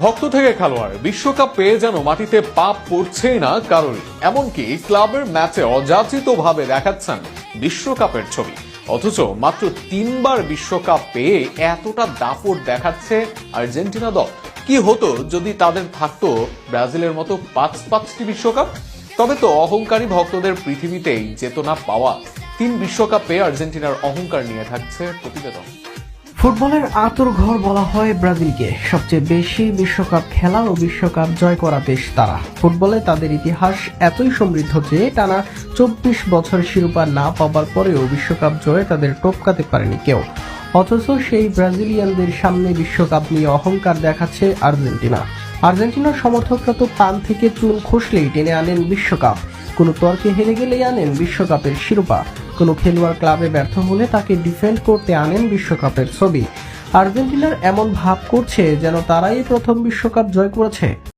ভক্ত থেকে খেলোয়াড় বিশ্বকাপ পেয়ে যেন মাটিতে পা পড়ছেই না কারোরই। এমনকি ক্লাবের ম্যাচে অযাচিতভাবে দেখাচ্ছেন বিশ্বকাপের ছবি, অথচ মাত্র 3বার বিশ্বকাপ পেয়ে এতটা দাপট দেখাচ্ছে আর্জেন্টিনা দল। কি হতো যদি তাদের থাকতো ব্রাজিলের মতো 5টি বিশ্বকাপ? তবে তো অহংকারী ভক্তদের পৃথিবীতেই চেতনা পাওয়া 3 বিশ্বকাপ পেয়ে আর্জেন্টিনার অহংকার নিয়ে থাকছে প্রতিবেদন। ফুটবলের আঁতুড়ঘর বলা হয় ব্রাজিলকে। সবচেয়ে বেশি বিশ্বকাপ খেলা ও বিশ্বকাপ জয় করা দেশ তারা। ফুটবলে তাদের ইতিহাস এতই সমৃদ্ধ যে টানা 24 বছর শিরোপা না পাবার পরেও বিশ্বকাপ জয়ে তাদের টপকাতে পারেনি কেউ। অথচ সেই ব্রাজিলিয়ানদের সামনে বিশ্বকাপ নিয়ে অহংকার দেখাচ্ছে আর্জেন্টিনা। আর্জেন্টিনার সমর্থকরা তো পান থেকে চুন খসলেই টেনে আনেন বিশ্বকাপ, কোনো তর্কে হেরে গেলেই আনেন বিশ্বকাপের শিরোপা, কোনো খেলোয়াড় ক্লাবে ব্যর্থ হলে তাকে ডিফেন্ড করতে আনেন বিশ্বকাপের ছবি। আর্জেন্টিনার এমন ভাব করছে যেন তারাই প্রথম বিশ্বকাপ জয় করেছে।